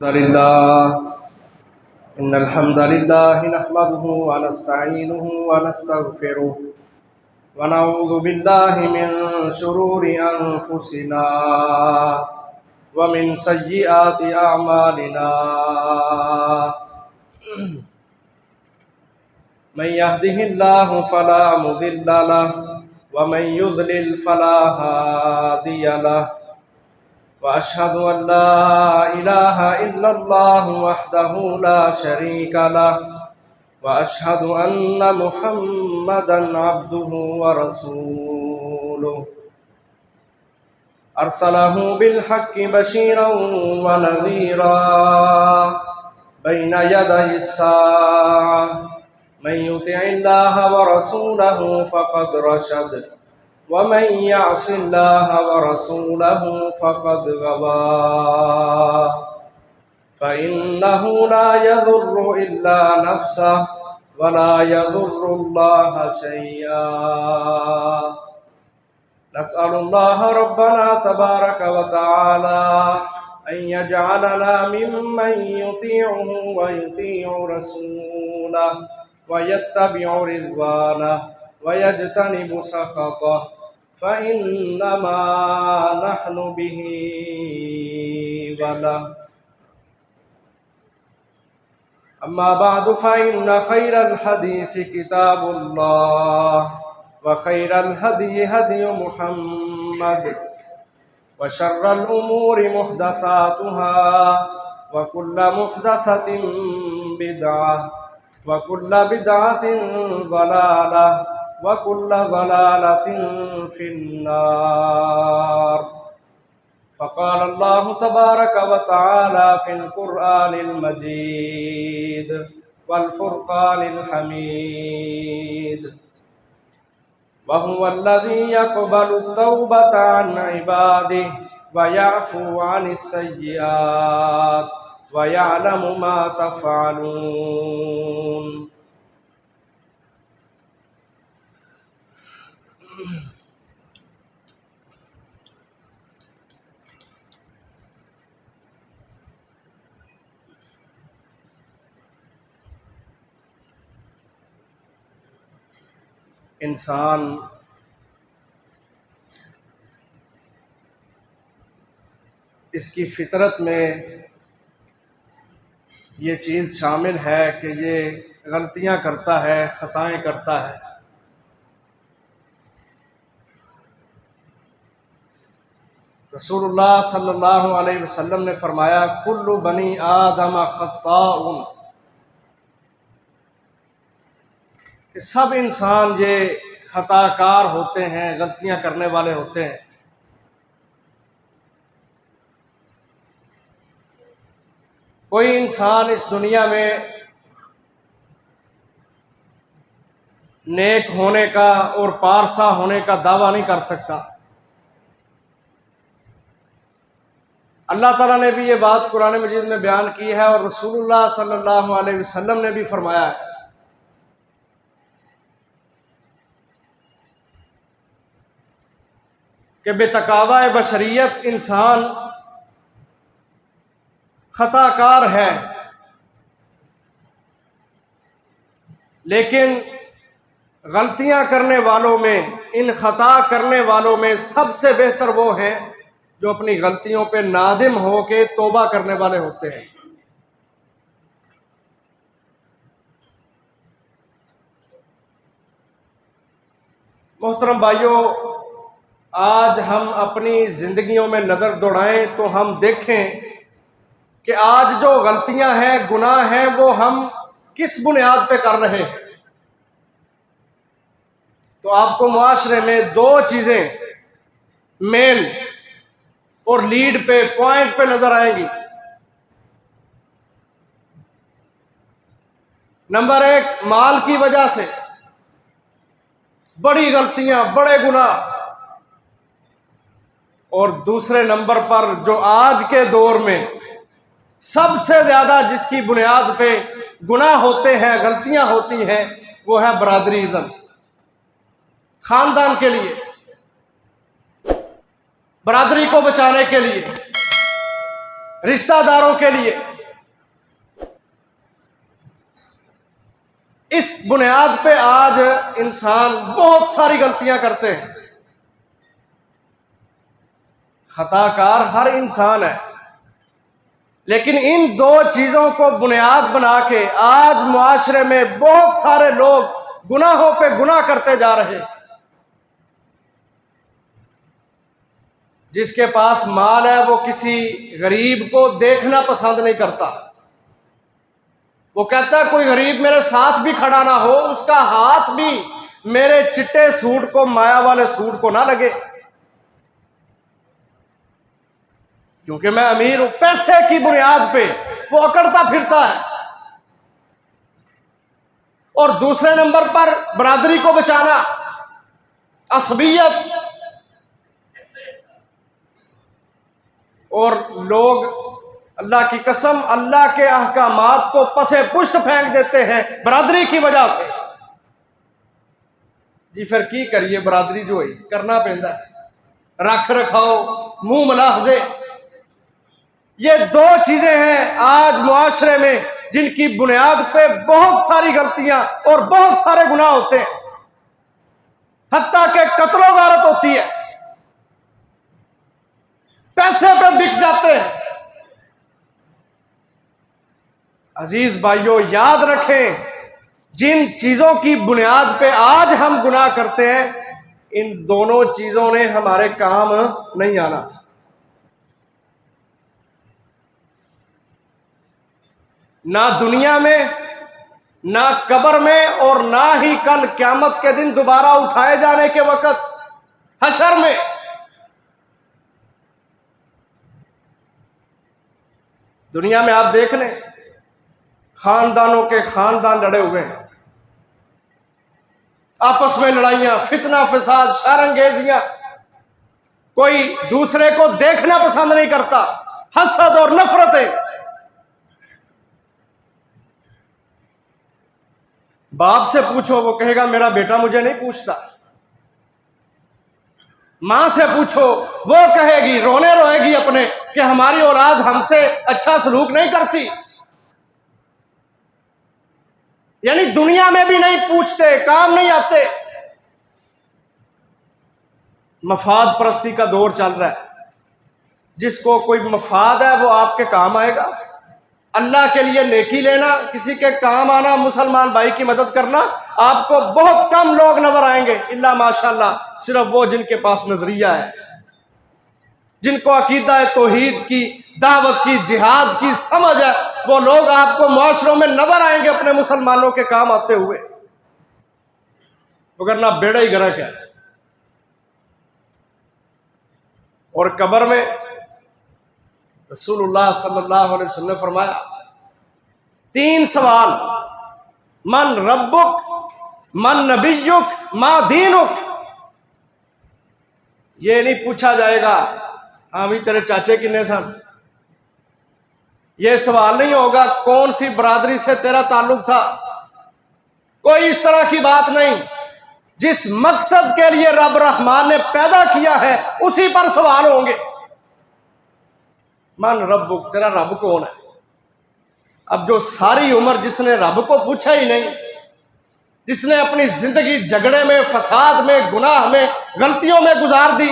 इन्नल हम्दलिल्लाह नहमदुहु व नस्तईनुहु व नस्तगफिरुह व नऊज़ु बिल्लाहि मिन शुरूरि अनफुसिना व मिन सय्यिआति अअमालिना मन यहदिहिल्लाहु फला मुदिल्ल लहु व मन युद्लिल फला हादिय लहु वअशहदु अल्ला इलाहा इल्लल्लाहु वहदहु ला शरीका लहु वअशहदु अन्न मुहम्मदन अब्दुहु व रसूलुहु अरसलहु बिलहक्कि बशीरन व नज़ीरा बैना यदयिस साअह मन युतिइल्लाह व रसूलहु फ़क़द रशद वमन यअसिल्लाह व रसूलहु फ़क़द गवा फ़इन्नहु ला यज़ुर्रु इल्ला नफ़्सहु व ला यज़ुर्रुल्लाह शय्या नस्अलुल्लाह रब्बना तबारक व तआला अन यजअलना मिम्मन युतीउहु व युतीउ रसूलहु व यत्तबिउ रिज़वानहु व यज्तनिबु सख़तहु फ़इन्नमा नहनु बिही वलह। अम्मा बअदु फ़इन्न ख़ैरल हदीसी किताबुल्लाह व ख़ैरल हदी हदी मुहम्मद व शर्रल उमूरि मुहदसातुहा व कुल्ल मुहदसतिन बिदअह व कुल्ल बिदअतिन ज़लालह व कुल्ल ज़लालतिन फिन्नार। फ़क़ाल अल्लाहु तबारक व तआला फ़िल क़ुरआनिल मजीद वल फ़ुरक़ानिल हमीद व हुवल्लज़ी यक़बलु तौबता अन इबादिहि व यअफ़ू अनिस सय्यिआत व यअलमु मा तफ़अलून। इंसान इसकी फितरत में ये चीज़ शामिल है कि ये गलतियां करता है, ख़ताएं करता है। रसूलुल्लाह सल्लल्लाहु अलैहि वसल्लम ने फरमाया कुल्लु बनी आदम ख़त्ताउन, कि सब इंसान ये खताकार होते हैं, गलतियां करने वाले होते हैं। कोई इंसान इस दुनिया में नेक होने का और पारसा होने का दावा नहीं कर सकता। अल्लाह ताला ने भी ये बात कुरान मजीद में बयान की है और रसूलुल्लाह सल्लल्लाहु अलैहि वसल्लम ने भी फरमाया है कि बेतकाज़ा बशरियत इंसान खताकार है, लेकिन गलतियां करने वालों में, इन खता करने वालों में सबसे बेहतर वो हैं जो अपनी गलतियों पे नादिम हो के तौबा करने वाले होते हैं। मोहतरम भाइयों, आज हम अपनी ज़िंदगियों में नज़र दौड़ाएं तो हम देखें कि आज जो गलतियां हैं, गुनाह हैं, वो हम किस बुनियाद पे कर रहे हैं। तो आपको मुआशरे में दो चीज़ें मेन और लीड पे, पॉइंट पे नजर आएंगी। नंबर एक, माल की वजह से बड़ी गलतियां, बड़े गुनाह, और दूसरे नंबर पर जो आज के दौर में सबसे ज्यादा जिसकी बुनियाद पे गुनाह होते हैं, गलतियां होती हैं, वो है बरादरीज़म। खानदान के लिए, बरादरी को बचाने के लिए रिश्तेदारों के लिए। इस बुनियाद पे आज इंसान बहुत सारी गलतियां करते हैं। खताकार हर इंसान है, लेकिन इन दो चीजों को बुनियाद बना के आज मुआशरे में बहुत सारे लोग गुनाहों पे गुनाह करते जा रहे हैं। जिसके पास माल है वो किसी गरीब को देखना पसंद नहीं करता। वो कहता है कोई गरीब मेरे साथ भी खड़ा ना हो, उसका हाथ भी मेरे चिट्टे सूट को, माया वाले सूट को ना लगे, क्योंकि मैं अमीर हूं। पैसे की बुनियाद पे वो अकड़ता फिरता है। और दूसरे नंबर पर बरादरी को बचाना, असबियत। और लोग अल्लाह की कसम अल्लाह के अहकामात को पसे पुष्ट फेंक देते हैं बरादरी की वजह से। जी फिर की करिए, बरादरी जो है करना पैंदा है, रख रखाओ, मुंह मुलाहजे। ये दो चीजें हैं आज मुआशरे में जिनकी बुनियाद पे बहुत सारी गलतियां और बहुत सारे गुनाह होते हैं, हत्ता के कत्लो गारत होती है, पैसे पे बिक जाते हैं। अजीज भाइयों, याद रखें, जिन चीजों की बुनियाद पे आज हम गुनाह करते हैं, इन दोनों चीजों ने हमारे काम नहीं आना। ना दुनिया में, ना कब्र में, और ना ही कल क़यामत के दिन दोबारा उठाए जाने के वक्त हशर में। दुनिया में आप देख लें, खानदानों के खानदान लड़े हुए हैं, आपस में लड़ाइयां, फितना फसाद, शरअंगेजियां, कोई दूसरे को देखना पसंद नहीं करता, हसद और नफरतें। बाप से पूछो, वो कहेगा मेरा बेटा मुझे नहीं पूछता। मां से पूछो, वो कहेगी, रोने रोएगी अपने, कि हमारी औलाद हमसे अच्छा सलूक नहीं करती। यानी दुनिया में भी नहीं पूछते, काम नहीं आते। मफाद परस्ती का दौर चल रहा है। जिसको कोई मफाद है वो आपके काम आएगा। अल्लाह के लिए नेकी लेना, किसी के काम आना, मुसलमान भाई की मदद करना, आपको बहुत कम लोग नजर आएंगे, इल्ला माशाअल्लाह, सिर्फ वो जिनके पास नजरिया है, जिनको अकीदा है, तौहीद की, दावत की, जिहाद की समझ है, वो लोग आपको मुआशरों में नजर आएंगे अपने मुसलमानों के काम आते हुए। वरना बेड़ा ही गर्क है। और कब्र में रसूलुल्लाह सल्लल्लाहु अलैहि वसल्लम ने फरमाया, 3 सवाल, मन रब्बुक, मन नबियुक, मा दीनुक। ये नहीं पूछा जाएगा हाँ भी तेरे चाचे किन्ने सन। ये सवाल नहीं होगा कौन सी बरादरी से तेरा ताल्लुक था। कोई इस तरह की बात नहीं। जिस मकसद के लिए रब रहमान ने पैदा किया है उसी पर सवाल होंगे। मन रब्बुक, तेरा रब कौन है। अब जो सारी उम्र जिसने रब को पूछा ही नहीं, जिसने अपनी जिंदगी झगड़े में, फसाद में, गुनाह में, गलतियों में गुजार दी,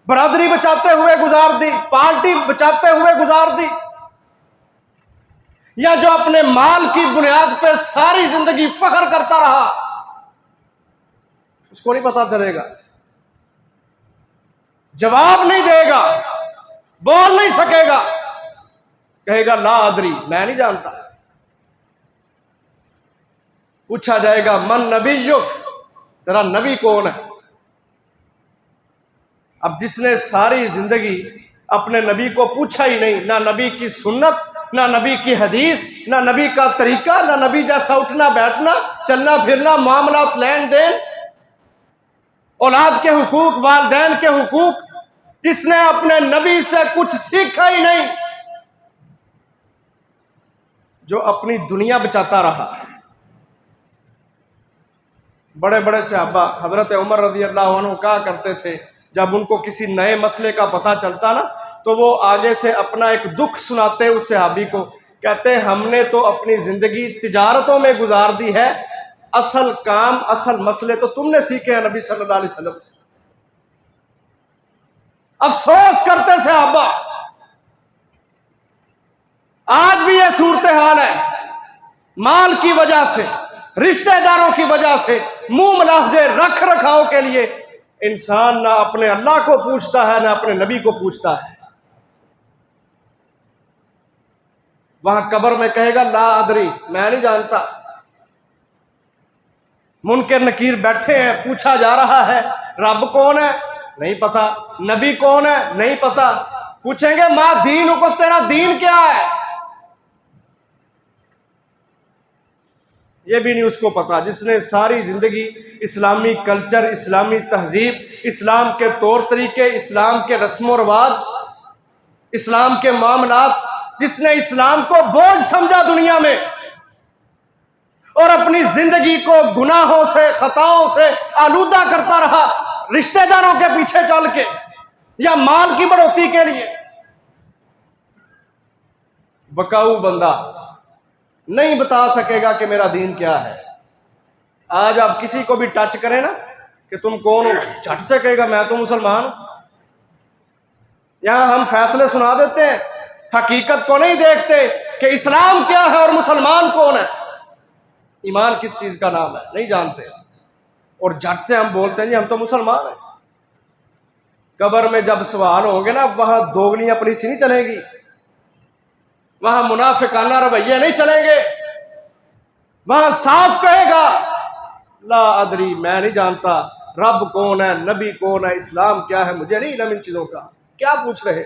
बरादरी बचाते हुए गुजार दी, पार्टी बचाते हुए गुजार दी, या जो अपने माल की बुनियाद पे सारी जिंदगी फख्र करता रहा, उसको नहीं पता चलेगा, जवाब नहीं देगा, बोल नहीं सकेगा, कहेगा ला अदरी, मैं नहीं जानता। पूछा जाएगा मन नबियुक, तेरा नबी कौन है। अब जिसने सारी जिंदगी अपने नबी को पूछा ही नहीं, ना नबी की सुन्नत, ना नबी की हदीस, ना नबी का तरीका, ना नबी जैसा उठना बैठना, चलना फिरना, मामलात लेन देन, औलाद के हुकूक, वालिदैन के हुकूक, इसने अपने नबी से कुछ सीखा ही नहीं, जो अपनी दुनिया बचाता रहा। बड़े बड़े सहाबा, हजरत उमर रज़ी अल्लाह अन्हु कहा करते थे, जब उनको किसी नए मसले का पता चलता ना, तो वो आगे से अपना एक दुख सुनाते उस सहाबी को, कहते हमने तो अपनी ज़िंदगी तिजारतों में गुजार दी है, असल काम असल मसले तो तुमने सीखे हैं नबी सल्लल्लाहु अलैहि वसल्लम से। अफसोस करते सहाबा। आज भी यह सूरत हाल है, माल की वजह से, रिश्तेदारों की वजह से, मुंह मुलाहजे रख रखाव के लिए इंसान ना अपने अल्लाह को पूछता है ना अपने नबी को पूछता है। वहां कब्र में कहेगा ला अदरी, मैं नहीं जानता। मुनकर नकीर बैठे हैं, पूछा जा रहा है रब कौन है, नहीं पता। नबी कौन है, नहीं पता। पूछेंगे मां दीन को, तेरा दीन क्या है, ये भी नहीं उसको पता, जिसने सारी जिंदगी इस्लामी कल्चर, इस्लामी तहजीब, इस्लाम के तौर तरीके, इस्लाम के रस्म रिवाज, इस्लाम के मामलात, जिसने इस्लाम को बोझ समझा दुनिया में और अपनी जिंदगी को गुनाहों से, खताओं से आलूदा करता रहा, रिश्तेदारों के पीछे चल के या माल की बढ़ोतरी के लिए। बकाऊ बंदा नहीं बता सकेगा कि मेरा दीन क्या है। आज आप किसी को भी टच करें ना कि तुम कौन हो, झट से कहेगा मैं तो मुसलमान हूं। यहां हम फैसले सुना देते हैं, हकीकत को नहीं देखते कि इस्लाम क्या है और मुसलमान कौन है, ईमान किस चीज का नाम है, नहीं जानते। और झट से हम बोलते हैं जी हम तो मुसलमान हैं। कब्र में जब सवाल होंगे ना, वहां दोगली अपनी सी नहीं चलेगी, वहां मुनाफिकाना रवैये नहीं चलेंगे, वहां साफ कहेगा ला अदरी, मैं नहीं जानता, रब कौन है, नबी कौन है, इस्लाम क्या है, मुझे नहीं इल्म इन चीजों का, क्या पूछ रहे।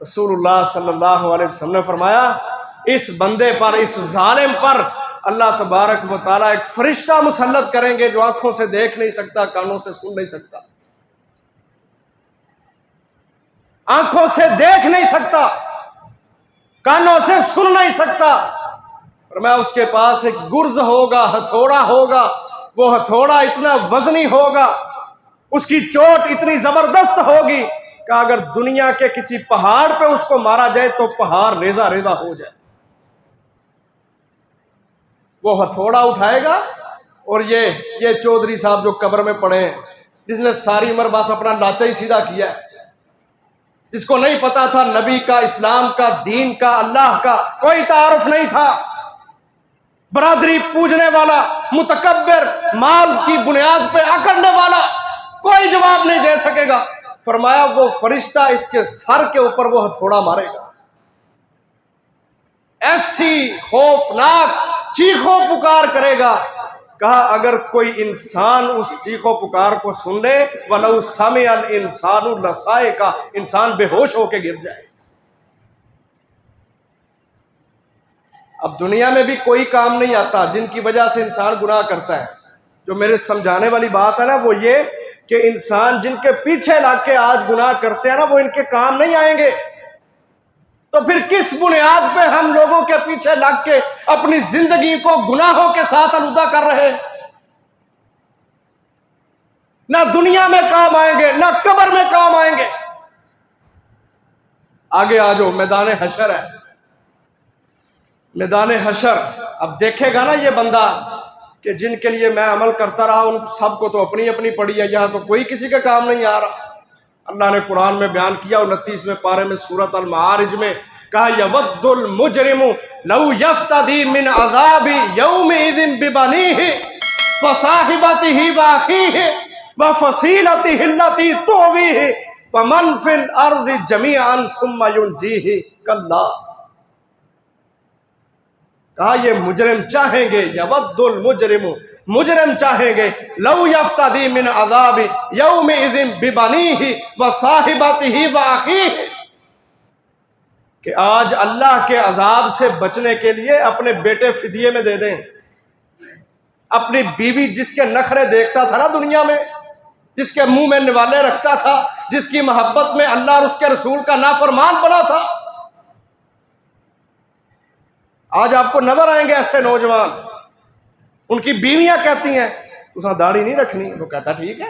रसूलुल्लाह सल्लल्लाहु अलैहि वसल्लम ने फरमाया इस बंदे पर, इस जालिम पर अल्लाह तबारक व तआला एक फरिश्ता मुसल्लत करेंगे जो आंखों से देख नहीं सकता, कानों से सुन नहीं सकता, आंखों से देख नहीं सकता, कानों से सुन नहीं सकता। और मैं उसके पास एक गुर्ज होगा, हथौड़ा होगा, वो हथौड़ा इतना वजनी होगा, उसकी चोट इतनी जबरदस्त होगी कि अगर दुनिया के किसी पहाड़ पे उसको मारा जाए तो पहाड़ रेजा रेजा हो जाए। वो हथौड़ा उठाएगा और ये चौधरी साहब जो कब्र में पड़े हैं, जिसने सारी उम्र बस अपना लाचा ही सीधा किया है, जिसको नहीं पता था नबी का, इस्लाम का, दीन का, अल्लाह का कोई तारुफ नहीं था, बरादरी पूजने वाला, मुतकब्बिर, माल की बुनियाद पे अकड़ने वाला, कोई जवाब नहीं दे सकेगा। फरमाया वो फरिश्ता इसके सर के ऊपर वो हथौड़ा मारेगा, ऐसी खौफनाक चीखों पुकार करेगा। कहा अगर कोई इंसान उस चीखों पुकार को सुन ले, वलौ समिअल इंसानु लसाए का, इंसान बेहोश होके गिर जाए। अब दुनिया में भी कोई काम नहीं आता जिनकी वजह से इंसान गुनाह करता है। जो मेरे समझाने वाली बात है ना वो ये कि इंसान जिनके पीछे लग के आज गुनाह करते हैं ना, वो इनके काम नहीं आएंगे। तो फिर किस बुनियाद पे हम लोगों के पीछे लग के अपनी जिंदगी को गुनाहों के साथ आलूदा कर रहे हैं? ना दुनिया में काम आएंगे, ना कब्र में काम आएंगे। आगे आ जाओ, मैदान हशर है, मैदान हशर। अब देखेगा ना ये बंदा कि जिनके लिए मैं अमल करता रहा उन सबको तो अपनी अपनी पड़ी है, यहां तो कोई किसी का काम नहीं आ रहा। अल्लाह ने कुरान में बयान किया 29वें पारे में सूरत अल मारिज में कहा यवद्दुल मुजरिमु लौ यफ्तदी मिन अज़ाबी यौमिज़िन बिबनीहि व साहिबतिही व अखीहि व फसीलतिही अल्लती तुवीहि व मन फिल अर्ज़ि जमीअन सुम्मा युनजीहि कल्ला। कहा ये मुजरिम चाहेंगे, यवद्दुल मुजरिमु, मुजरिम चाहेंगे, लौ यफ्तदी मिन अज़ाबी यौमिज़िन बिबनीहि व साहिबतिही व अखीहि, कि आज अल्लाह के अजाब से बचने के लिए अपने बेटे फिदिये में दे दें। अपनी बीवी जिसके नखरे देखता था ना दुनिया में, जिसके मुंह में निवाले रखता था, जिसकी मोहब्बत में अल्लाह और उसके रसूल का नाफरमान बना था, आज आपको नजर आएंगे ऐसे नौजवान। उनकी बीवियां कहती हैं तुसा दाढ़ी नहीं रखनी, वो कहता ठीक है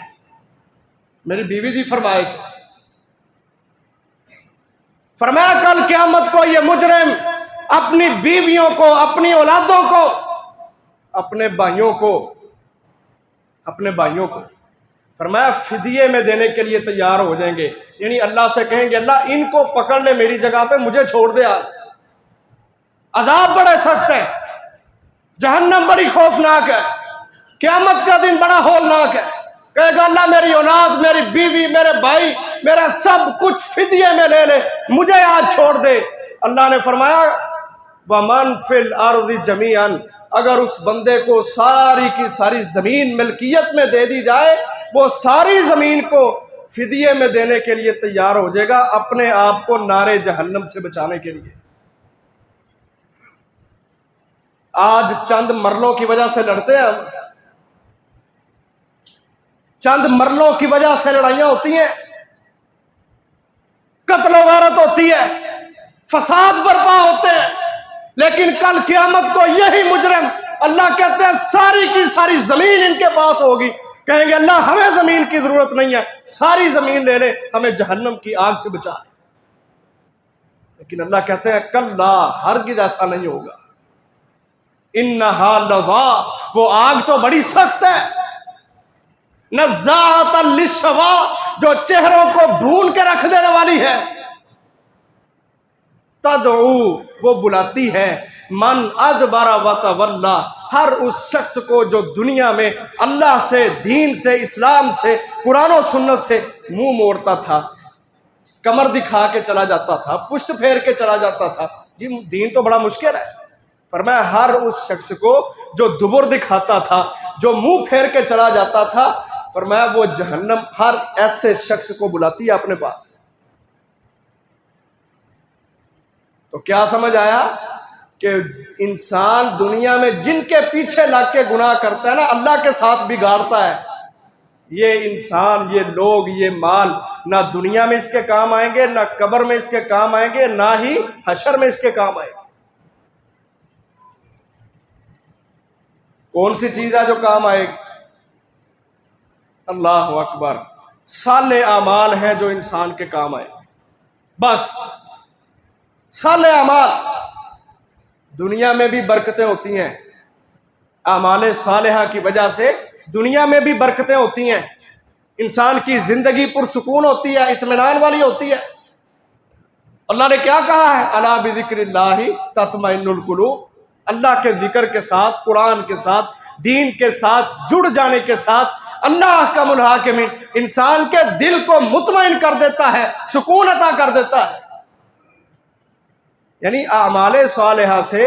मेरी बीवी दी फरमाइश। फरमाया कल क़यामत को ये मुजरिम अपनी बीवियों को, अपनी औलादों को, अपने भाइयों को फरमाया फिदिये में देने के लिए तैयार हो जाएंगे। यानी अल्लाह से कहेंगे अल्लाह इनको पकड़ ले मेरी जगह पे, मुझे छोड़ दे। आज अजाब बड़े सख्त है, जहन्नम बड़ी खौफनाक है, क़यामत का दिन बड़ा हौलनाक है। कहेगा अल्लाह मेरी औलाद, मेरी बीवी, मेरे भाई, मेरा सब कुछ फिदिये में ले ले, मुझे आज छोड़ दे। अल्लाह ने फरमाया वमन फिल अर्ज़ि जमीअन, अगर उस बंदे को सारी की सारी ज़मीन मिल्कियत में दे दी जाए, वो सारी ज़मीन को फिदिये में देने के लिए तैयार हो जाएगा, अपने आप को नारे जहन्नम से बचाने के लिए। आज चंद मरलों की वजह से लड़ते हैं हम, चंद मरलों की वजह से लड़ाइयां होती हैं, कत्ल वारत होती है, फसाद बर्पा होते हैं। लेकिन कल क़यामत को यही मुजरिम अल्लाह कहते हैं सारी की सारी जमीन इनके पास होगी, कहेंगे अल्लाह हमें जमीन की जरूरत नहीं है, सारी जमीन ले ले, हमें जहन्नम की आग से बचा। लेकिन अल्लाह कहते हैं कल्ला, हरगिज़ ऐसा नहीं होगा। इन्नहा लज़ा, वो आग तो बड़ी सख्त है, नज़्ज़ाअतन लिश्शवा, जो चेहरों को भून के रख देने वाली है। तदऊ, वो बुलाती है, मन अदबरा व तवल्ला, हर उस शख्स को जो दुनिया में अल्लाह से, दीन से, इस्लाम से, कुरान और सुन्नत से मुंह मोड़ता था, कमर दिखा के चला जाता था, पुष्ट फेर के चला जाता था। जी दीन तो बड़ा मुश्किल है, पर मैं हर उस शख्स को जो दुबुर दिखाता था, जो मुंह फेर के चला जाता था, फरमाया वो जहन्नम हर ऐसे शख्स को बुलाती है अपने पास। तो क्या समझ आया कि इंसान दुनिया में जिनके पीछे लग के गुनाह करता है ना, अल्लाह के साथ बिगाड़ता है। ये इंसान, ये लोग, ये माल ना दुनिया में इसके काम आएंगे, ना कब्र में इसके काम आएंगे, ना ही हशर में इसके काम आएंगे। कौन सी चीज है जो काम आएगी? अल्लाह अकबर, साले अमाल हैं जो इंसान के काम आए। बस साले अमाल, दुनिया में भी बरकतें होती हैं, अमाले सालेहा की वजह से दुनिया में भी बरकतें होती हैं, इंसान की जिंदगी पुरसुकून होती है, इत्मीनान वाली होती है। अल्लाह ने क्या कहा है, अला बिज़िक्रिल्लाहि तत्मइन्नुल कुलूब, अल्लाह के जिक्र के साथ, कुरान के साथ, दीन के साथ जुड़ जाने के साथ अल्लाह का मुल्हाकिमीन इंसान के दिल को मुतमईन कर देता है, सुकून अता कर देता है। यानी आमाले सालेहा से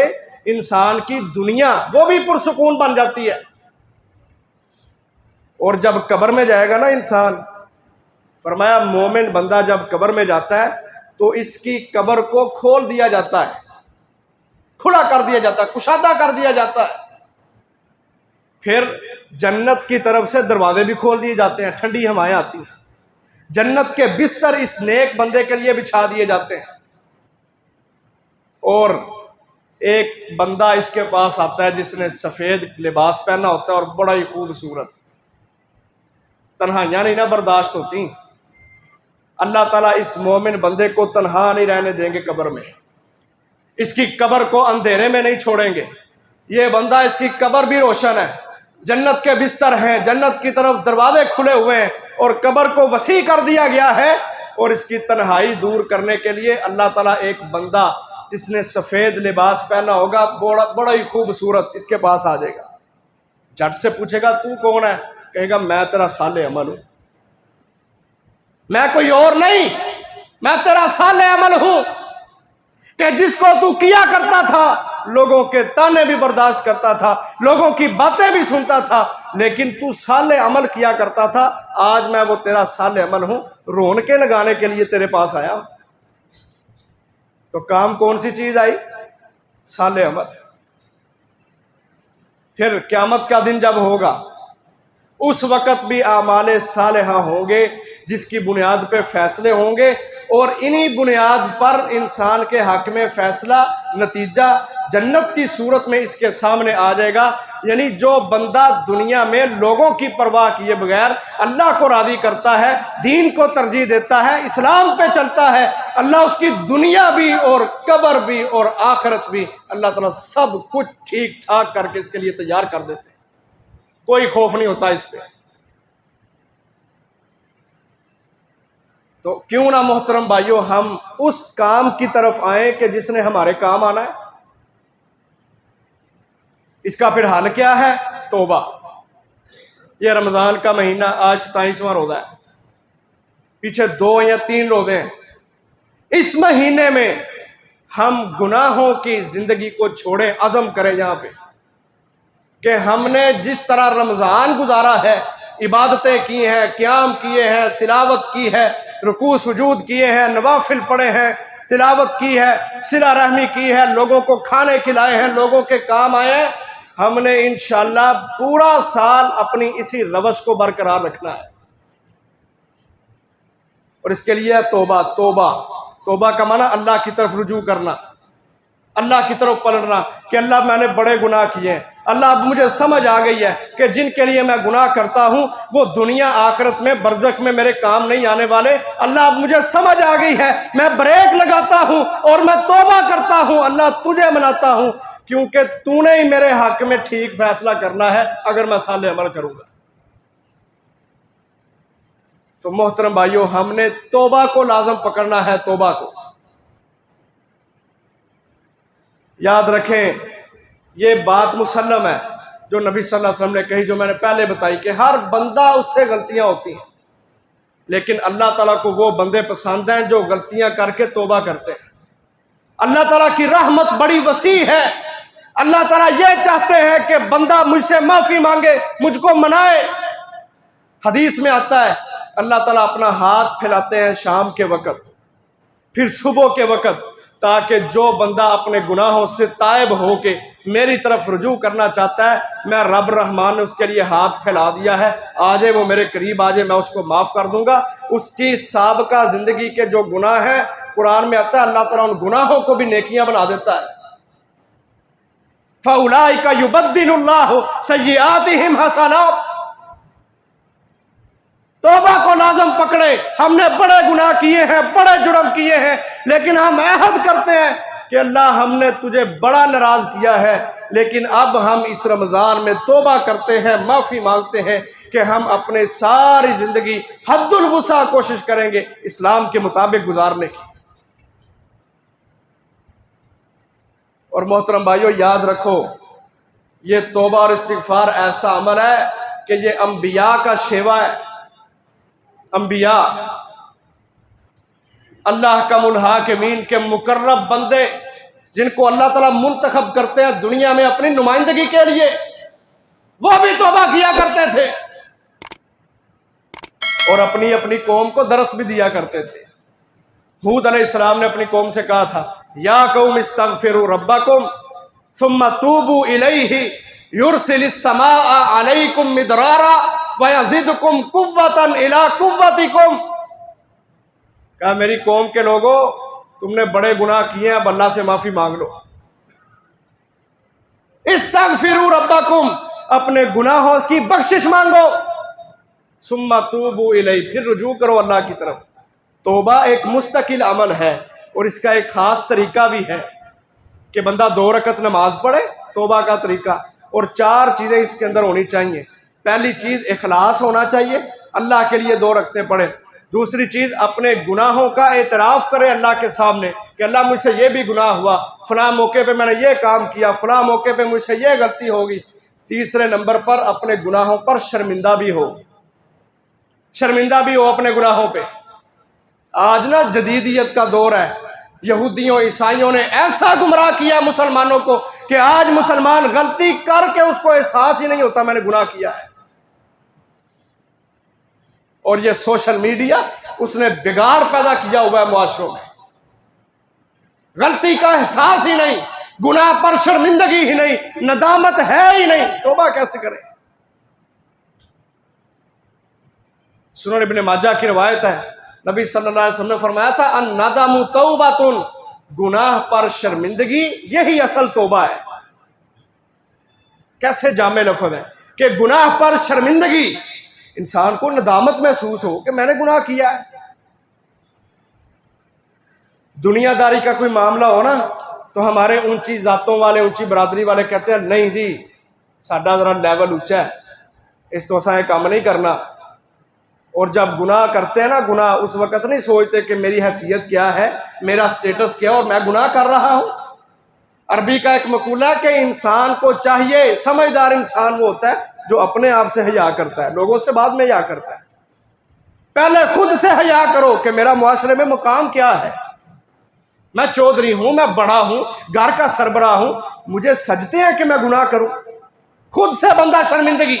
इंसान की दुनिया वो भी पुरसुकून बन जाती है। और जब कब्र में जाएगा ना इंसान, फरमाया मोमिन बंदा जब कब्र में जाता है तो इसकी कब्र को खोल दिया जाता है, खुला कर दिया जाता है, कुशादा कर दिया जाता है। फिर जन्नत की तरफ से दरवाजे भी खोल दिए जाते हैं, ठंडी हवाएं आती हैं, जन्नत के बिस्तर इस नेक बंदे के लिए बिछा दिए जाते हैं। और एक बंदा इसके पास आता है जिसने सफ़ेद लिबास पहना होता है और बड़ा ही खूबसूरत, तन्हाइयाँ नहीं ना बर्दाश्त होती। अल्लाह ताला इस मोमिन बंदे को तन्हा नहीं रहने देंगे कब्र में, इसकी कब्र को अंधेरे में नहीं छोड़ेंगे। ये बंदा, इसकी कब्र भी रोशन है, जन्नत के बिस्तर हैं, जन्नत की तरफ दरवाजे खुले हुए हैं और कब्र को वसी कर दिया गया है। और इसकी तन्हाई दूर करने के लिए अल्लाह ताला एक बंदा जिसने सफ़ेद लिबास पहना होगा, बड़ा ही खूबसूरत, इसके पास आ जाएगा। झट से पूछेगा तू कौन है? कहेगा मैं तेरा साले अमल हूँ, मैं कोई और नहीं, मैं तेरा साले अमल हूँ कि जिसको तू किया करता था, लोगों के ताने भी बर्दाश्त करता था, लोगों की बातें भी सुनता था, लेकिन तू साले अमल किया करता था। आज मैं वो तेरा साले अमल हूँ, रोन के लगाने के लिए तेरे पास आया। तो काम कौन सी चीज आई? साले अमल। फिर क़यामत का दिन जब होगा, उस वक़्त भी आमाले सालेहा होंगे जिसकी बुनियाद पे फैसले होंगे। और इन्हीं बुनियाद पर इंसान के हक में फैसला नतीजा जन्नत की सूरत में इसके सामने आ जाएगा। यानी जो बंदा दुनिया में लोगों की परवाह किए बगैर अल्लाह को राज़ी करता है, दीन को तरजीह देता है, इस्लाम पे चलता है, अल्लाह उसकी दुनिया भी और कब्र भी और आखिरत भी अल्लाह ताला सब कुछ ठीक ठाक करके इसके लिए तैयार कर देते हैं। कोई खौफ नहीं होता इस पर। तो क्यों ना मोहतरम भाइयों हम उस काम की तरफ आए कि जिसने हमारे काम आना है। इसका फिर हल क्या है? तौबा। ये रमज़ान का महीना आज 27वां रोज़ा है, पीछे 2 या 3 रोज़े हैं। इस महीने में हम गुनाहों की ज़िंदगी को छोड़ें, अज़म करें यहाँ पे कि हमने जिस तरह रमज़ान गुजारा है, इबादतें की हैं, क़याम किए हैं, तिलावत की है, रुकू सुजूद किए हैं, नवाफिल पढ़े हैं, तिलावत की है, सिला रहमी की है, लोगों को खाने खिलाए हैं, लोगों के काम आए हैं, हमने इंशाअल्लाह पूरा साल अपनी इसी रवश को बरकरार रखना है। और इसके लिए तौबा। तौबा तौबा का माना अल्लाह की तरफ रुजू करना, अल्लाह की तरफ पलटना कि अल्लाह मैंने बड़े गुनाह किए हैं, अल्लाह अब मुझे समझ आ गई है कि जिनके लिए मैं गुनाह करता हूँ वो दुनिया आखिरत में बरज़ख में मेरे काम नहीं आने वाले। अल्लाह अब मुझे समझ आ गई है, मैं ब्रेक लगाता हूँ और मैं तौबा करता हूँ, अल्लाह तुझे मनाता हूँ क्योंकि तूने ही मेरे हक में ठीक फैसला करना है अगर मैं साले अमल करूँगा। तो मोहतरम भाइयों, हमने तौबा को लाज़म पकड़ना है। तौबा को याद रखें, ये बात मुसल्लम है जो नबी सल्लल्लाहु अलैहि वसल्लम ने कही, जो मैंने पहले बताई कि हर बंदा उससे गलतियां होती हैं, लेकिन अल्लाह ताला को वो बंदे पसंद हैं जो गलतियां करके तौबा करते हैं। अल्लाह ताला की रहमत बड़ी वसी है। अल्लाह ताला ये चाहते हैं कि बंदा मुझसे माफ़ी मांगे, मुझको मनाए। हदीस में आता है अल्लाह ताला अपना हाथ फैलाते हैं शाम के वक़्त, फिर सुबह के वक़्त, ताकि जो बंदा अपने गुनाहों से तायब हो के मेरी तरफ रुजू करना चाहता है, मैं रब रहमान ने उसके लिए हाथ फैला दिया है, आ जाए वो मेरे करीब आ जाए, मैं उसको माफ़ कर दूंगा। उसकी साबिका ज़िंदगी के जो गुनाह हैं, कुरान में आता है अल्लाह ताला उन गुनाहों को भी नेकियां बना देता है। फ़उलाइका युबद्दिलुल्लाहु सय्यिआतिहिम हसनात। तौबा को लाजम पकड़े। हमने बड़े गुनाह किए हैं, बड़े जुर्म किए हैं, लेकिन हम अहद करते हैं कि अल्लाह हमने तुझे बड़ा नाराज किया है, लेकिन अब हम इस रमज़ान में तौबा करते हैं, माफ़ी मांगते हैं कि हम अपने सारी ज़िंदगी हद्दुल वुसा कोशिश करेंगे इस्लाम के मुताबिक गुजारने की। और मोहतरम भाइयों, याद रखो, ये तौबा और इस्तिग़फ़ार ऐसा अमल है कि ये अंबिया का शेवा है। अंबिया, अल्लाह का मुनहाकिमीन के मुकर्रब बंदे, जिनको अल्लाह ताला मुंतखब करते हैं दुनिया में अपनी नुमाइंदगी के लिए, वो भी तौबा किया करते थे और अपनी अपनी कौम को दरस भी दिया करते थे। हूद अलैहिस्सलाम ने अपनी कौम से कहा था, या कौम इस्तगफिरू रब्बकुम सुम्मा तूबू इलैहि युरसिलिस समाअ अलैकुम मिदरारा व यज़िदकुम कुव्वतन इला कुव्वतिकुम। कहा मेरी कौम के लोगों, तुमने बड़े गुनाह किए हैं, अब अल्लाह से माफी मांग लो। इस्तगफिरू रब्बकुम, अपने गुनाहों की बख्शिश मांगो। सुम्मा तूबू इलैहि, फिर रुजू करो अल्लाह की तरफ। तौबा एक मुस्तकिल अमल है और इसका एक ख़ास तरीका भी है कि बंदा 2 रकत नमाज पढ़े, तौबा का तरीका। और 4 चीज़ें इसके अंदर होनी चाहिए। पहली चीज़ इखलास होना चाहिए, अल्लाह के लिए 2 रकतें पढ़े। दूसरी चीज़, अपने गुनाहों का एतराफ़ करे अल्लाह के सामने कि अल्लाह मुझसे ये भी गुनाह हुआ, फ़लाँ मौके पे मैंने ये काम किया, फ़लाँ मौके पे मुझसे ये गलती होगी। तीसरे नंबर पर अपने गुनाहों पर शर्मिंदा भी हो, शर्मिंदा भी हो अपने गुनाहों पे। आज ना जदीदियत का दौर है, यहूदियों ईसाइयों ने ऐसा गुमराह किया मुसलमानों को कि आज मुसलमान गलती करके उसको एहसास ही नहीं होता मैंने गुनाह किया है। और ये सोशल मीडिया, उसने बिगाड़ पैदा किया हुआ है मुआशरों में। गलती का एहसास ही नहीं, गुनाह पर शर्मिंदगी ही नहीं, नदामत है ही नहीं, तौबा कैसे करें। सुनन इब्न माजा की रवायत है, नबी सल्लल्लाहु अलैहि वसल्लम ने फरमाया था अन नदमु तौबातुन, गुनाह पर शर्मिंदगी यही असल तौबा है। कैसे जामे लफ्ज़ है कि गुनाह पर शर्मिंदगी, इंसान को नदामत महसूस हो कि मैंने गुनाह किया है। दुनियादारी का कोई मामला हो ना तो हमारे ऊंची जातों वाले, ऊंची बरादरी वाले कहते हैं नहीं जी साडा जरा लेवल ऊंचा है, इस तो असा काम नहीं करना। और जब गुनाह करते हैं ना, गुनाह उस वक़्त नहीं सोचते कि मेरी हैसियत क्या है, मेरा स्टेटस क्या है और मैं गुनाह कर रहा हूँ। अरबी का एक मकूला कि इंसान को चाहिए, समझदार इंसान वो होता है जो अपने आप से हया करता है, लोगों से बाद में हया करता है। पहले खुद से हया करो कि मेरा मुआशरे में मुकाम क्या है, मैं चौधरी हूं, मैं बड़ा हूं, घर का सरबराह हूं, मुझे सजते हैं कि मैं गुनाह करूं। खुद से बंदा शर्मिंदगी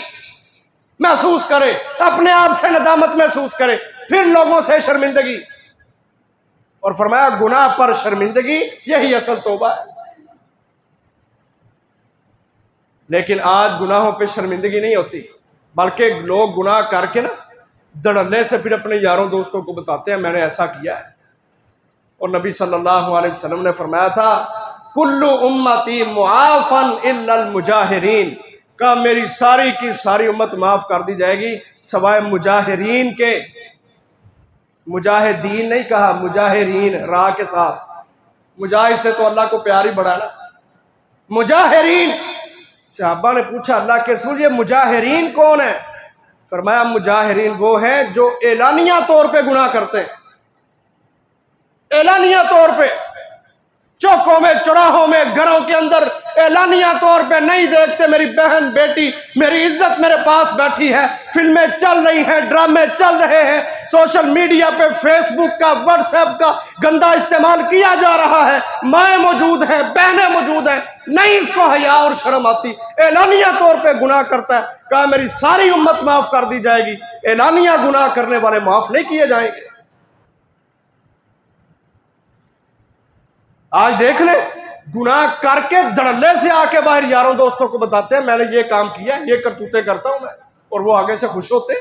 महसूस करे, अपने आप से नदामत महसूस करे, फिर लोगों से शर्मिंदगी। और फरमाया गुनाह पर शर्मिंदगी यही असल तौबा है। लेकिन आज गुनाहों पे शर्मिंदगी नहीं होती, बल्कि लोग गुनाह करके ना धड़ल्ले से फिर अपने यारों दोस्तों को बताते हैं मैंने ऐसा किया है। और नबी सल्लल्लाहु अलैहि वसल्लम ने फरमाया था कुल्लु उम्मती मुआफन इल्लल मुजाहिरीन, का मेरी सारी की सारी उम्मत माफ़ कर दी जाएगी सवाए मुजाहिरीन के। मुजाहिदीन नहीं कहा, मुजाहिरीन रा के साथ। मुजाहिद से तो अल्लाह को प्यार ही बढ़ा ना, मुजाहिरीन। सहाबा ने पूछा अल्लाह के रसूल ये मुजाहिरीन कौन है? फरमाया मुजाहिरीन वो हैं जो एलानिया तौर पे गुनाह करते हैं, एलानिया तौर पे, चौकों में, चौराहों में, घरों के अंदर एलानिया तौर पे नहीं देखते मेरी बहन बेटी, मेरी इज्जत मेरे पास बैठी है, फिल्में चल रही हैं, ड्रामे चल रहे हैं, सोशल मीडिया पे फेसबुक का, व्हाट्सएप का गंदा इस्तेमाल किया जा रहा है, माएँ मौजूद हैं, बहनें मौजूद हैं, नहीं इसको हया और शर्म आती, एलानिया तौर पे गुनाह करता है। कहा मेरी सारी उम्मत माफ कर दी जाएगी, एलानिया गुनाह करने वाले माफ नहीं किए जाएंगे। आज देख ले, गुनाह करके धड़ल्ले से आके बाहर यारों दोस्तों को बताते हैं मैंने ये काम किया, ये करतूते करता हूं मैं, और वो आगे से खुश होते।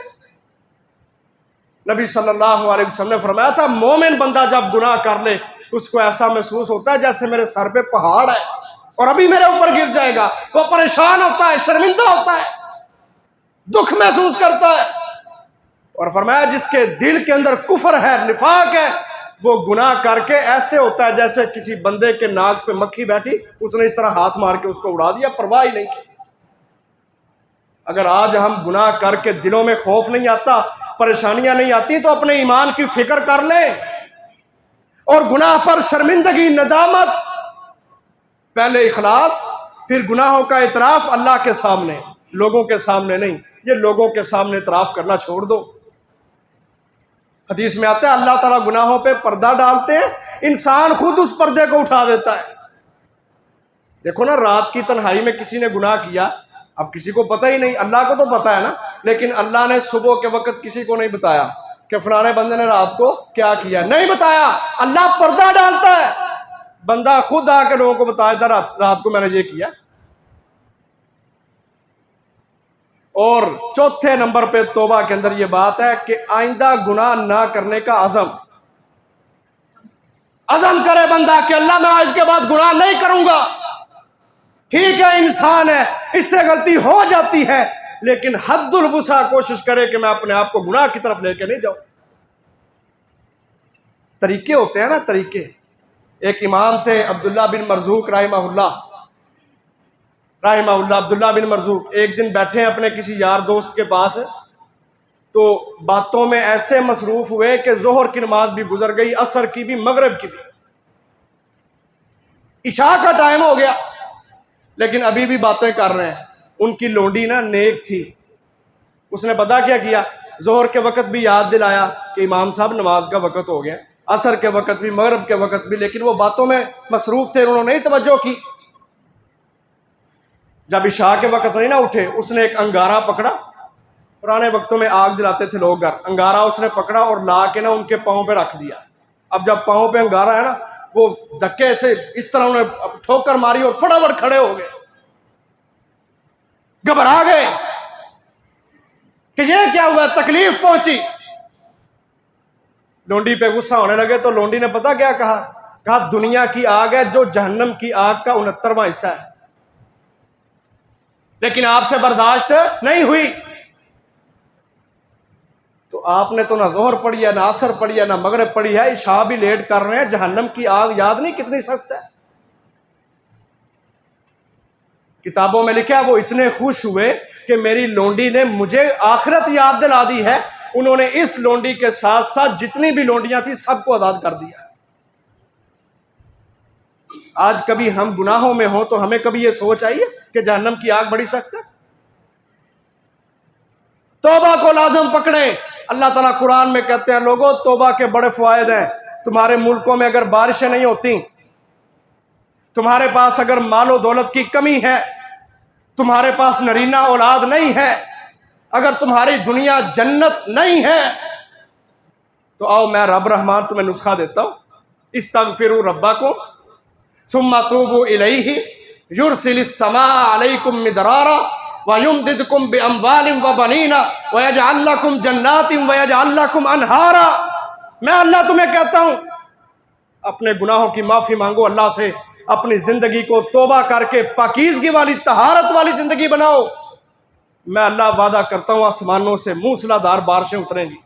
नबी सल्लल्लाहु अलैहि वसल्लम ने फरमाया था मोमिन बंदा जब गुनाह कर ले उसको ऐसा महसूस होता है जैसे मेरे सर पे पहाड़ है और अभी मेरे ऊपर गिर जाएगा। वो परेशान होता है, शर्मिंदा होता है, दुख महसूस करता है। और फरमाया जिसके दिल के अंदर कुफर है, निफाक है, वो गुनाह करके ऐसे होता है जैसे किसी बंदे के नाक पे मक्खी बैठी, उसने इस तरह हाथ मार के उसको उड़ा दिया, परवाह ही नहीं की। अगर आज हम गुनाह करके दिलों में खौफ नहीं आता, परेशानियां नहीं आती, तो अपने ईमान की फिक्र कर लें। और गुनाह पर शर्मिंदगी, नदामत, पहले इखलास, फिर गुनाहों का इतराफ अल्लाह के सामने, लोगों के सामने नहीं। ये लोगों के सामने इतराफ करना छोड़ दो। हदीस में आता है अल्लाह ताला गुनाहों पे पर्दा डालते हैं, इंसान खुद उस पर्दे को उठा देता है। देखो ना, रात की तन्हाई में किसी ने गुनाह किया, अब किसी को पता ही नहीं, अल्लाह को तो पता है ना, लेकिन अल्लाह ने सुबह के वक्त किसी को नहीं बताया कि फलाने बंदे ने रात को क्या किया, नहीं बताया। अल्लाह पर्दा डालता है, बंदा खुद आके लोगों को बताया था रात को मैंने ये किया। और चौथे नंबर पे तौबा के अंदर ये बात है कि आइंदा गुनाह ना करने का अज़म करे बंदा कि अल्लाह मैं आज के बाद गुनाह नहीं करूंगा। ठीक है, इंसान है, इससे गलती हो जाती है, लेकिन हद्दुल वुसा कोशिश करे कि मैं अपने आप को गुनाह की तरफ लेके नहीं जाऊं। तरीके होते हैं ना, तरीके। एक इमाम थे अब्दुल्ला बिन मरजूक राहिमहुल्लाह, अब्दुल्ला बिन मरजूक एक दिन बैठे अपने किसी यार दोस्त के पास, तो बातों में ऐसे मसरूफ हुए कि जोहर की नमाज भी गुजर गई, असर की भी, मगरिब की भी, इशा का टाइम हो गया, लेकिन अभी भी बातें कर रहे हैं। उनकी लोंडी ना नेक थी, उसने पता क्या किया, जोहर के वक़्त भी याद दिलाया कि इमाम साहब नमाज का वक़्त हो गया, असर के वक़्त भी, मगरिब के वक़्त भी, लेकिन वो बातों में मसरूफ थे, उन्होंने नहीं तवज्जो की। जब इशा के वक़्त नहीं ना उठे, उसने एक अंगारा पकड़ा, पुराने वक्तों में आग जलाते थे लोग घर, अंगारा उसने पकड़ा और ला के ना उनके पाँव पे रख दिया। अब जब पाँव पे अंगारा है ना, वो धक्के से इस तरह उन्हें ठोकर मारी और फटाफट खड़े हो गए, घबरा गए कि ये क्या हुआ, तकलीफ पहुंची। लोंडी पे गुस्सा होने लगे तो लोंडी ने पता क्या कहा? कहा दुनिया की आग है जो जहन्नम की आग का 69वां हिस्सा है, लेकिन आपसे बर्दाश्त नहीं हुई। तो आपने तो ना जोहर पढ़ी है, ना असर पढ़ी है, ना मगरिब पढ़ी है, इशा भी लेट कर रहे हैं। जहन्नम की आग याद नहीं कितनी सख्त है? किताबों में लिखा वो इतने खुश हुए कि मेरी लोंडी ने मुझे आखिरत याद दिला दी है। उन्होंने इस लोंडी के साथ साथ जितनी भी लोंडियां थी सबको आजाद कर दिया। आज कभी हम गुनाहों में हो तो हमें कभी ये सोच आई है कि जहन्नम की आग बड़ी सख्त है? तौबा को लाजम पकड़े। अल्लाह ताला कुरान में कहते हैं लोगों तौबा के बड़े फायदे हैं। तुम्हारे मुल्कों में अगर बारिशें नहीं होती, तुम्हारे पास अगर मालो दौलत की कमी है, तुम्हारे पास नरीना औलाद नहीं है, अगर तुम्हारी दुनिया जन्नत नहीं है, तो आओ मैं रब रहमान तुम्हें नुस्खा देता हूं। इस्तगफिरू रब्बकुम सुम्मा तूबू इलैहि युरसिलिस समा अलैकुम मिदरारा व युमदिदकुम बिअमवालिन व बनीना व यजअल लकुम जन्नातिन व यजअल लकुम अनहारा। मैं अल्लाह तुम्हें कहता हूं अपने गुनाहों की माफी मांगो अल्लाह से, अपनी जिंदगी को तौबा करके पाकीज़गी वाली तहारत वाली जिंदगी बनाओ। मैं अल्लाह वादा करता हूं आसमानों से मूसलाधार बारिशें उतरेंगी।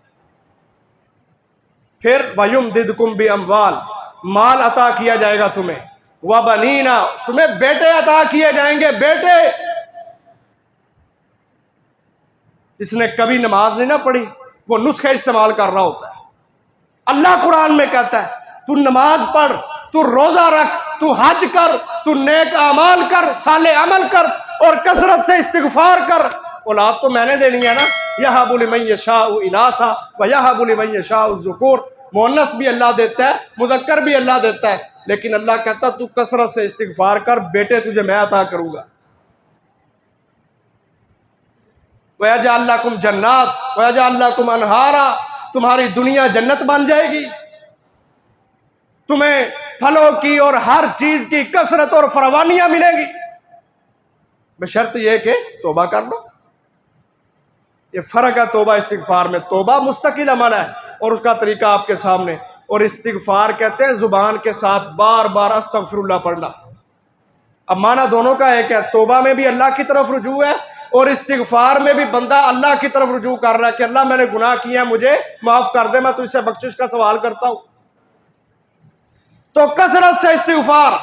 फिर वयुमदिदकुम बिअमवाल, माल अता किया जाएगा तुम्हें, व बनीना, तुम्हें बेटे अता किए जाएंगे। बेटे, इसने कभी नमाज नहीं ना पढ़ी, वो नुस्खे इस्तेमाल कर रहा होता है। अल्लाह कुरान में कहता है तू नमाज पढ़, तू रोजा रख, तू हज कर, तू नेक अमाल कर, साले अमल कर और कसरत से इस्तिगफार कर। औलाद तो मैंने देनी है ना। यहबु लिमन यशाउ इनासा व यहबु लिमन यशाउ ज़ुकूर। मुअन्नस भी अल्लाह देता है, मुज़क्कर भी अल्लाह देता है, लेकिन अल्लाह कहता तू कसरत से इस्तिगफार कर, बेटे तुझे मैं अता करूंगा। व यजअल लकुम जन्नात व यजअल लकुम अनहारा, तुम्हारी दुनिया जन्नत बन जाएगी। तुम्हें फलों की और हर चीज की कसरत और फरावानियां मिलेगी, बशर्त यह कि तौबा कर लो। ये फर्क है तौबा इस्तिगफार में। तौबा मुस्तकिल अमल है और उसका तरीका आपके सामने, और इस्तिगफार कहते हैं जुबान के साथ बार बार अस्तगफिरुल्लाह पढ़ना। अब माना दोनों का एक है, तौबा में भी अल्लाह की तरफ रुजू है और इस्तिगफार में भी बंदा अल्लाह की तरफ रुजू कर रहा है कि अल्लाह मैंने गुनाह किया, मुझे माफ कर दे, मैं तुझसे बख्शिश का सवाल करता हूं। तो कसरत से इस्तिगफार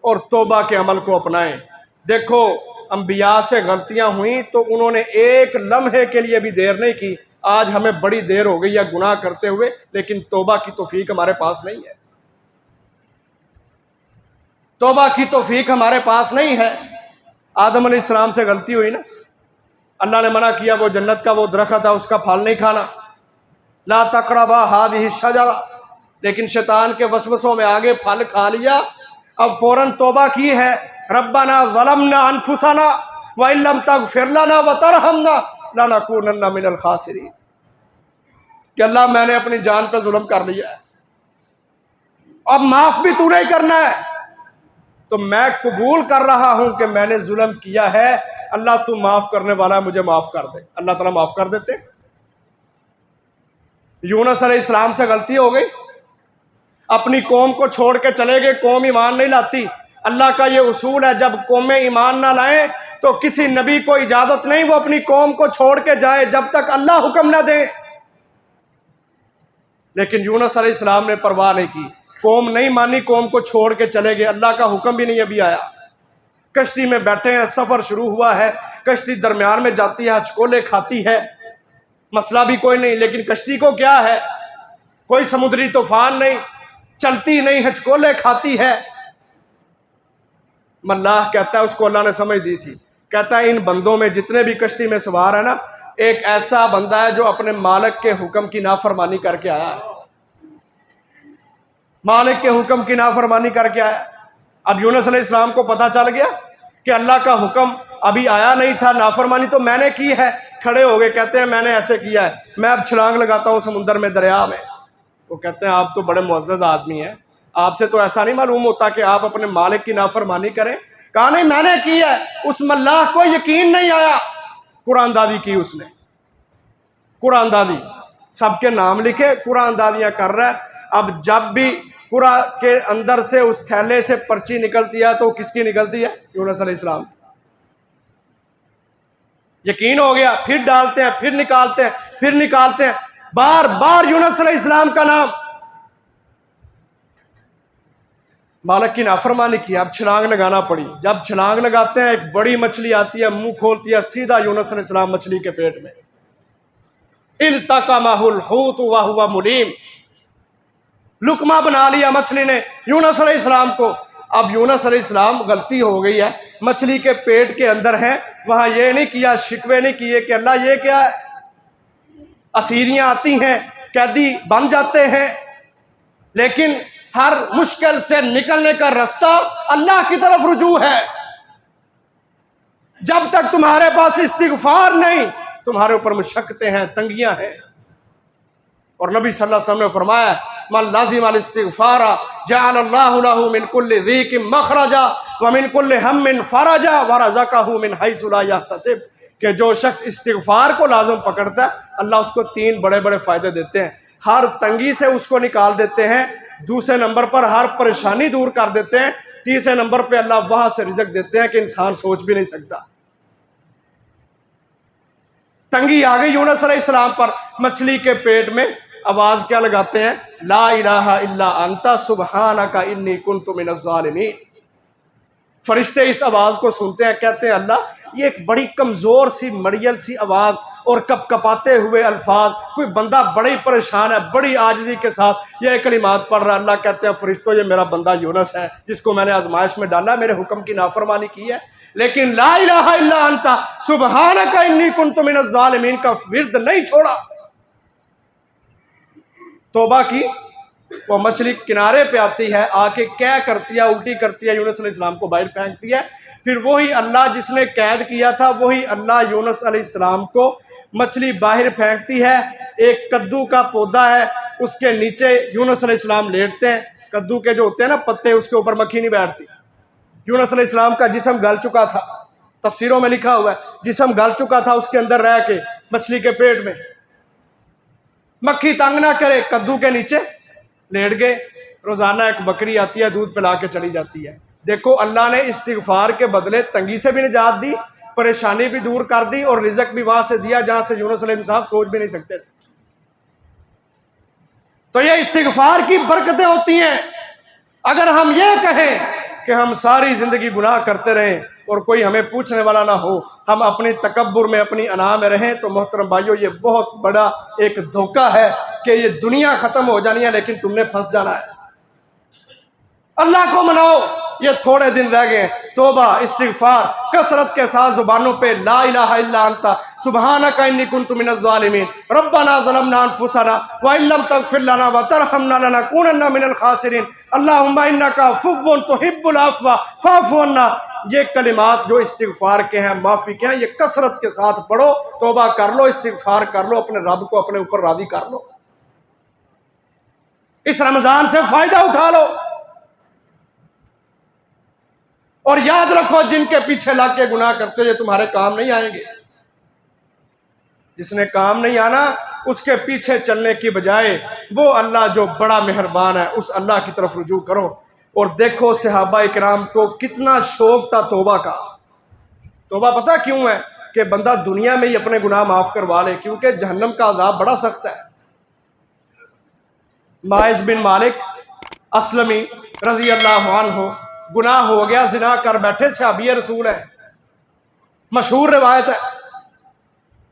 और तौबा के अमल को अपनाएं। देखो अंबिया से गलतियां हुई तो उन्होंने एक लम्हे के लिए भी देर नहीं की। आज हमें बड़ी देर हो गई है गुनाह करते हुए, लेकिन तौबा की तौफीक हमारे पास नहीं है। तौबा की तौफीक हमारे पास नहीं है। आदम अलैहिस्सलाम से गलती हुई ना, अल्लाह ने मना किया वो जन्नत का वो दरख्त है उसका फल नहीं खाना, ला तक़रबा हादिही शजरा, लेकिन शैतान के वसवसों में आगे फल खा लिया। अब फौरन तौबा की है, रब्बना ज़लमना अनफुसना व इन लम तग़फिर लना व तरहमना लनकूनन्ना मिनल खासिरीन, कि अल्लाह मैंने अपनी जान पर जुल्म कर लिया है, अब माफ भी तू नहीं करना है, तो मैं कबूल कर रहा हूं कि मैंने जुल्म किया है, अल्लाह तू माफ करने वाला है, मुझे माफ कर दे। अल्लाह ताला माफ कर देते। यूनुस अलैहिस्सलाम से गलती हो गई, अपनी कौम को छोड़ के चले गए, कौम ईमान नहीं लाती। अल्लाह का ये उसूल है जब कौमें ईमान ना लाएं तो किसी नबी को इजाजत नहीं वो अपनी कौम को छोड़ के जाए जब तक अल्लाह हुक्म ना दे। लेकिन यूनुस अलैहिस्सलाम ने परवाह नहीं की, कौम नहीं मानी, कौम को छोड़ के चले गए, अल्लाह का हुक्म भी नहीं अभी आया। कश्ती में बैठे हैं, सफर शुरू हुआ है, कश्ती दरमियान में जाती है, हचकोले खाती है, मसला भी कोई नहीं, लेकिन कश्ती को क्या है, कोई समुद्री तूफान नहीं, चलती नहीं, हचकोले खाती है। मल्लाह कहता है उसको अल्लाह ने समझ दी थी, कहता है इन बंदों में जितने भी कश्ती में सवार है ना, एक ऐसा बंदा है जो अपने मालिक के हुक्म की नाफरमानी करके आया है, मालिक के हुक्म की नाफरमानी करके आया। अब यूनुस अलैहिस्सलाम को पता चल गया कि अल्लाह का हुक्म अभी आया नहीं था, नाफरमानी तो मैंने की है। खड़े हो गए, कहते हैं मैंने ऐसे किया है, मैं अब छलांग लगाता हूँ समुद्र में, दरिया में। वो कहते हैं आप तो बड़े मुअज़्ज़ज़ आदमी हैं, आपसे तो ऐसा नहीं मालूम होता कि आप अपने मालिक की नाफरमानी करें। कहा नहीं मैंने की है। उस मल्लाह को यकीन नहीं आया, कुरानदादी की उसने, कुरानदादी। सबके नाम लिखे, कुरानदाजियाँ कर रहा है। अब जब भी कुरा के अंदर से उस थैले से पर्ची निकलती है तो किसकी निकलती है? यूनुस अलैहिस्सलाम। यकीन हो गया, फिर डालते हैं, फिर निकालते हैं, फिर निकालते हैं, बार बार यूनुस अलैहिस्सलाम का नाम। मालिक की नाफरमानी की, अब छलांग लगाना पड़ी। जब छलांग लगाते हैं एक बड़ी मछली आती है, मुंह खोलती है, सीधा यूनुस अलैहिस्सलाम मछली के पेट में। इल्तक़महुल हूत व हुवा मुलीम, लुकमा बना लिया मछली ने यूनुस अलैहिस्सलाम को। अब यूनुस अलैहिस्सलाम गलती हो गई है, मछली के पेट के अंदर है, वहां ये नहीं किया, शिकवे नहीं किए कि अल्लाह ये क्या है। असीरियां आती हैं, कैदी बन जाते हैं, लेकिन हर मुश्किल से निकलने का रास्ता अल्लाह की तरफ रुजू है। जब तक तुम्हारे पास इस्तिगफार नहीं, तुम्हारे ऊपर मुशक्कतें हैं, तंगियां हैं। और नबी सल्लल्लाहु अलैहि वसल्लम ने फरमाया, मन लाजिम अल इस्तिगफारा जअलल्लाहु लहू मिन कुल्लि ज़ीक़िन मखरजा व मिन कुल्लि हम्मिन फरजा व रज़क़हू मिन हैसु ला यहतसिब, कि जो शख्स इस्तिगफार को लाज़िम पकड़ता है, अल्लाह उसको 3 बड़े बड़े फ़ायदे देते हैं। हर तंगी से उसको निकाल देते हैं, दूसरे नंबर पर हर परेशानी दूर कर देते हैं, तीसरे नंबर पर अल्लाह वहां से रिज़्क़ देते हैं कि इंसान सोच भी नहीं सकता। तंगी आ गई यूनुस अलैहिस्सलाम पर, मछली के पेट में आवाज क्या लगाते हैं? ला इलाहा इल्ला अंता सुब्हानका इन्नी कुन्तु मिनज़ ज़ालिमीन। फरिश्ते इस आवाज को सुनते हैं, कहते हैं अल्लाह ये एक बड़ी कमजोर सी मरियल सी आवाज और कपकपाते हुए अल्फाज, कोई बंदा बड़ी परेशान है, बड़ी आजिज़ी के साथ ये कलिमात पढ़ रहा है। अल्लाह कहते हैं फरिश्तों ये मेरा बंदा यूनुस है, जिसको मैंने आजमाइश में डाला, मेरे हुक्म की नाफरमानी की है, लेकिन ला इलाहा इल्ला अंता सुब्हानका इन्नी कुन्तु मिनज़ ज़ालिमीन का विर्द नहीं छोड़ा। तौबा की। वो मछली किनारे पे आती है, आके क्या करती है? उल्टी करती है, यूनुस अलैहिस्सलाम को बाहर फेंकती है। फिर वही अल्लाह जिसने कैद किया था, वही अल्लाह यूनुस अलैहिस्सलाम को मछली बाहर फेंकती है। एक कद्दू का पौधा है, उसके नीचे यूनुस अलैहिस्सलाम लेटते हैं। कद्दू के जो होते हैं ना पत्ते, उसके ऊपर मक्खी नहीं बैठती। यूनुस अलैहिस्सलाम का जिस्म गल चुका था, तफसीरों में लिखा हुआ है जिस्म गल चुका था, उसके अंदर रह के मछली के पेट में। मक्खी तंग ना करे, कद्दू के नीचे लेट गए। रोजाना एक बकरी आती है, दूध पिला के चली जाती है। देखो अल्लाह ने इस्तिगफार के बदले तंगी से भी निजात दी, परेशानी भी दूर कर दी और रिज़्क़ भी वहां से दिया जहां से यूनुस अलैहिस्सलाम सोच भी नहीं सकते थे। तो ये इस्तिगफार की बरकतें होती हैं। अगर हम ये कहें कि हम सारी जिंदगी गुनाह करते रहें और कोई हमें पूछने वाला ना हो, हम अपनी तकब्बुर में, अपनी अना में रहें, तो मोहतरम भाइयों ये बहुत बड़ा एक धोखा है कि ये दुनिया ख़त्म हो जानी है लेकिन तुमने फंस जाना है। अल्लाह को मनाओ, ये थोड़े दिन रह गए। तौबा इस्तिगफार कसरत के साथ ज़ुबानों पे ला इलाहा इल्ला अंता सुब्हानका इन्नी कुन्तु मिनज़ ज़ालिमीन रब्बना ज़लमना अनफुसना व इल्लम तग़फिर लना व तरहमना लनकूनन्ना मिनल खासिरीन अल्लाहुम्मा इन्नका अफ़्वुन तुहिब्बुल अफ़्व फ़अफ़ु अन्ना। ये कलिमात जो इस्तिगफार के हैं, माफ़ी के हैं, ये कसरत के साथ पढ़ो, तौबा कर लो, इस्तिगफार कर लो, अपने रब को अपने ऊपर राज़ी कर लो, इस रमज़ान से फ़ायदा उठा लो। और याद रखो, जिनके पीछे लग के गुनाह करते हो ये तुम्हारे काम नहीं आएंगे। जिसने काम नहीं आना उसके पीछे चलने की बजाय वो अल्लाह जो बड़ा मेहरबान है उस अल्लाह की तरफ रुजू करो। और देखो सहाबा इकराम को कितना शौक था तौबा का। तौबा पता क्यों है? कि बंदा दुनिया में ही अपने गुनाह माफ करवा ले, क्योंकि जहन्नम का अजाब बड़ा सख्त है। माइज बिन मालिक असलमी रजी अल्लाह अन्हु, गुनाह हो गया, जिना कर बैठे, सहाबी रसूल है, मशहूर रिवायत है,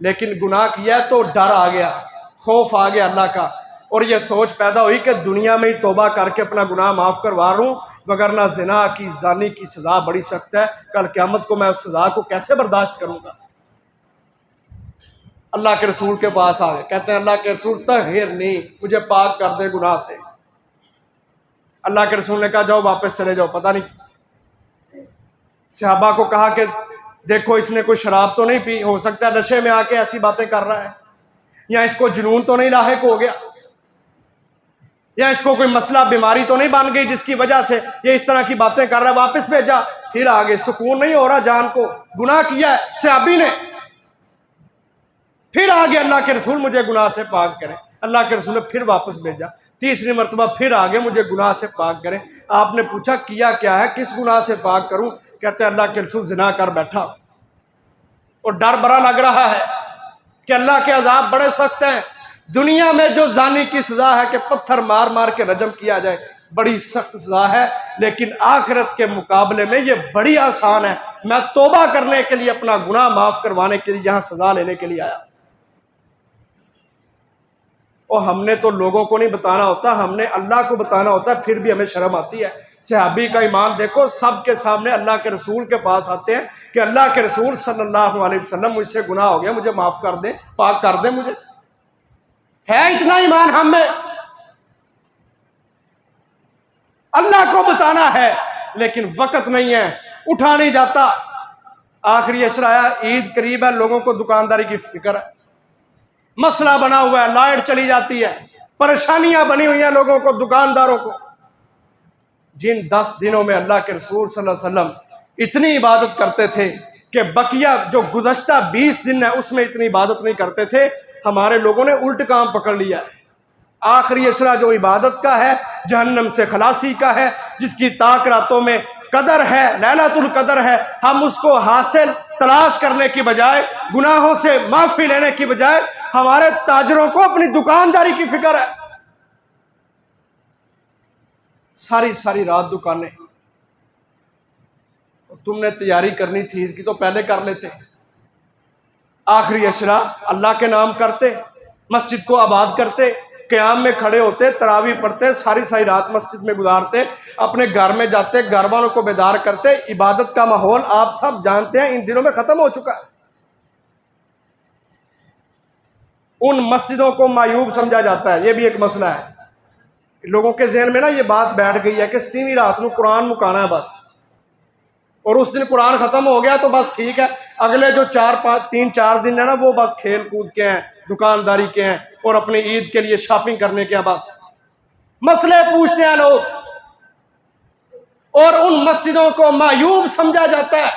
लेकिन गुनाह किया तो डर आ गया, खौफ आ गया अल्लाह का, और यह सोच पैदा हुई कि दुनिया में ही तौबा करके अपना गुनाह माफ़ करवा लूँ, वगरना जिना की, जानी की सज़ा बड़ी सख्त है, कल क़यामत को मैं उस सज़ा को कैसे बर्दाश्त करूँगा। अल्लाह के रसूल के पास आ गए, कहते हैं अल्लाह के रसूल तहहीर नहीं, मुझे पाक कर दे गुनाह से। अल्लाह के रसूल ने कहा जाओ वापस चले जाओ। पता नहीं सहाबा को कहा कि देखो इसने कोई शराब तो नहीं पी, हो सकता है नशे में आके ऐसी बातें कर रहा है, या इसको जुनून तो नहीं लाहिक हो गया, या इसको कोई मसला बीमारी तो नहीं बन गई जिसकी वजह से ये इस तरह की बातें कर रहा है। वापस भेजा, फिर आगे सुकून नहीं हो रहा जान को, गुनाह किया है सहाबी ने, फिर आगे अल्लाह के रसूल मुझे गुनाह से पाक करें। अल्लाह के रसूल ने फिर वापस भेजा, तीसरी मरतबा फिर आगे मुझे गुनाह से पाक करें। आपने पूछा किया क्या है, किस गुनाह से पाक करूं? कहते अल्लाह के रसूल ज़िना कर बैठा और डर बड़ा लग रहा है कि अल्लाह के अजाब बड़े सख्त हैं। दुनिया में जो जानी की सज़ा है कि पत्थर मार मार के रजम किया जाए, बड़ी सख्त सज़ा है, लेकिन आखिरत के मुकाबले में ये बड़ी आसान है। मैं तौबा करने के लिए, अपना गुनाह माफ़ करवाने के लिए यहाँ सज़ा लेने के लिए आया। और हमने तो लोगों को नहीं बताना होता, हमने अल्लाह को बताना होता है, फिर भी हमें शर्म आती है। सहाबी का ईमान देखो, सबके सामने अल्लाह के रसूल के पास आते हैं कि अल्लाह के रसूल सल्लल्लाहु अलैहि वसल्लम मुझसे गुनाह हो गया, मुझे माफ़ कर दे, पाक कर दे मुझे। है इतना ईमान हम में? अल्लाह को बताना है लेकिन वक़्त नहीं है, उठा नहीं जाता। आखिरी अशरा आया, ईद करीब है, लोगों को दुकानदारी की फिक्र है, मसला बना हुआ है, लाइट चली जाती है, परेशानियां बनी हुई हैं लोगों को, दुकानदारों को। जिन 10 दिनों में अल्लाह के रसूल सल्लल्लाहु अलैहि वसल्लम इतनी इबादत करते थे कि बकिया जो गुज़श्ता 20 दिन है उसमें इतनी इबादत नहीं करते थे, हमारे लोगों ने उल्ट काम पकड़ लिया है। आखिरी अशरा जो इबादत का है, जहन्नम से खलासी का है, जिसकी ताक रातों में कदर है, लैलतुल कदर है, हम उसको हासिल तलाश करने की बजाय, गुनाहों से माफ़ी लेने की बजाय, हमारे ताजरों को अपनी दुकानदारी की फिक्र है। सारी सारी रात दुकानें, तुमने तैयारी करनी थी ईद की तो पहले कर लेते। आखिरी अशरा अल्लाह के नाम करते, मस्जिद को आबाद करते, क़याम में खड़े होते, तरावी पढ़ते, सारी सारी रात मस्जिद में गुजारते, अपने घर में जाते, घर वालों को बेदार करते। इबादत का माहौल आप सब जानते हैं इन दिनों में ख़त्म हो चुका है। उन मस्जिदों को मायूब समझा जाता है, ये भी एक मसला है। लोगों के जहन में ना ये बात बैठ गई है कि 7वीं रात को कुरान मुकाना है बस, और उस दिन कुरान ख़त्म हो गया तो बस ठीक है, अगले जो 3-4 दिन है ना वो बस खेल कूद के हैं, दुकानदारी के हैं और अपनी ईद के लिए शॉपिंग करने के हैं। बस मसले पूछते हैं लोग, और उन मस्जिदों को मायूब समझा जाता है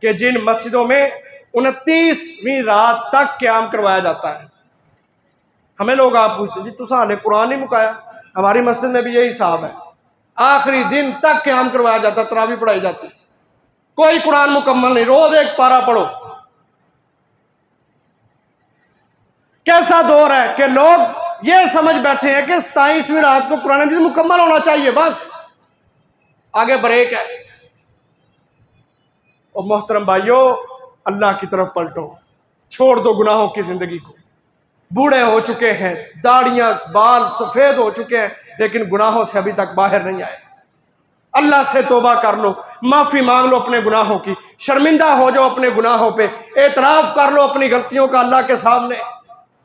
कि जिन मस्जिदों में 29वीं रात तक क़याम करवाया जाता है। हमें लोग आप पूछते जी तुसा हाले कुरान नहीं मुकाया? हमारी मस्जिद में भी यही हिसाब है, आखिरी दिन तक क़याम करवाया जाता, तरावी पढ़ाई जाती, कोई कुरान मुकम्मल नहीं, रोज एक पारा पढ़ो। कैसा दौर है कि लोग ये समझ बैठे हैं कि 27वीं रात को कुरान हदीस मुकम्मल होना चाहिए, बस आगे ब्रेक है। और मोहतरम भाइयों, अल्लाह की तरफ पलटो, छोड़ दो गुनाहों की जिंदगी को। बूढ़े हो चुके हैं, दाढ़ियां बाल सफ़ेद हो चुके हैं, लेकिन गुनाहों से अभी तक बाहर नहीं आए। अल्लाह से तौबा कर लो, माफ़ी मांग लो अपने गुनाहों की, शर्मिंदा हो जाओ अपने गुनाहों पे, एतराफ़ कर लो अपनी गलतियों का अल्लाह के सामने।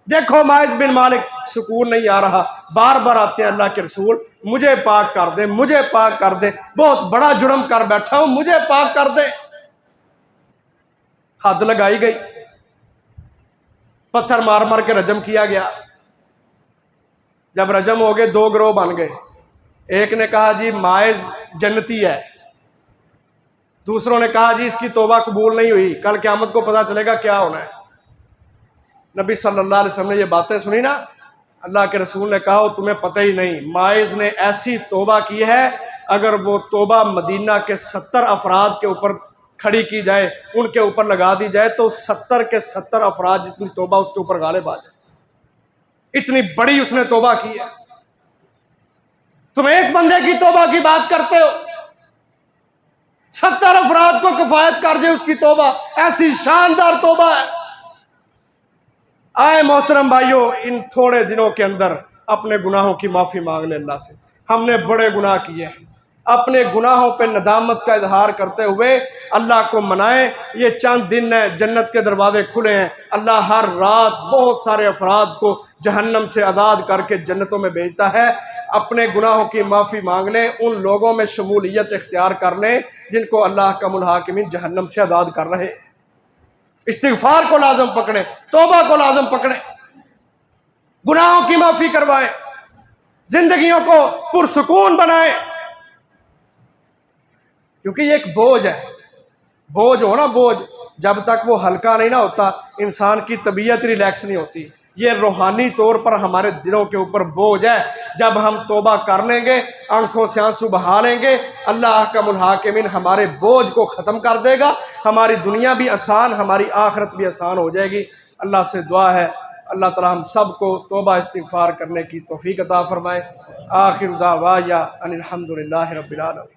देखो माइज बिन मालिक, सुकून नहीं आ रहा, बार बार आते हैं अल्लाह के रसूल, मुझे पाक कर दे, मुझे पाक कर दे, बहुत बड़ा जुर्म कर बैठा हूं, मुझे पाक कर दे। हद लगाई गई, पत्थर मार मार के रजम किया गया। जब रजम हो गए 2 गिरोह बन गए, एक ने कहा जी माइज जन्नती है, दूसरों ने कहा जी इसकी तौबा कबूल नहीं हुई, कल क़यामत को पता चलेगा क्या होना है। नबी सल्लल्लाहु अलैहि वसल्लम ने ये बातें सुनी ना, अल्लाह के रसूल ने कहा तुम्हें पता ही नहीं, माइज ने ऐसी तौबा की है, अगर वो तौबा मदीना के 70 अफराद के ऊपर खड़ी की जाए, उनके ऊपर लगा दी जाए, तो 70 के 70 अफराद जितनी तौबा उसके ऊपर गालिब आ जाए, इतनी बड़ी उसने तौबा की है। तुम एक बंदे की तौबा की बात करते हो, 70 अफराद को किफायत कर जाए उसकी तौबा, ऐसी शानदार तौबा है। आए मोहतरम भाइयों, इन थोड़े दिनों के अंदर अपने गुनाहों की माफ़ी मांग ले अल्लाह से। हमने बड़े गुनाह किए हैं, अपने गुनाहों पे नदामत का इजहार करते हुए अल्लाह को मनाएं। ये चंद दिन है, जन्नत के दरवाजे खुले हैं, अल्लाह हर रात बहुत सारे अफराद को जहन्नम से आज़ाद करके जन्नतों में भेजता है। अपने गुनाहों की माफ़ी मांग लें, उन लोगों में शमूलियत इख्तियार कर लें जिनको अल्लाह का मुल्हाकिमीन जहन्नम से आज़ाद कर रहे हैं। इस्तिग़फ़ार को लाज़म पकड़ें, तौबा को लाज़म पकड़ें, गुनाहों की माफ़ी करवाएं, जिंदगियों को पुरसुकून बनाएं, क्योंकि ये एक बोझ है। बोझ हो ना, बोझ, जब तक वो हल्का नहीं ना होता, इंसान की तबीयत रिलैक्स नहीं होती। ये रूहानी तौर पर हमारे दिलों के ऊपर बोझ है। जब हम तौबा कर लेंगे, आंखों से आंसू बहा लेंगे, अल्लाह अहकमुल हाकिमीन हमारे बोझ को ख़त्म कर देगा। हमारी दुनिया भी आसान, हमारी आखिरत भी आसान हो जाएगी। अल्लाह से दुआ है अल्लाह ताला हम सब को तौबा इस्तिग़फ़ार करने की तौफ़ीक़ अता फ़रमाए। आखिर दावाया अनिल हम्दुलिल्लाहि रब्बिल आलमीन।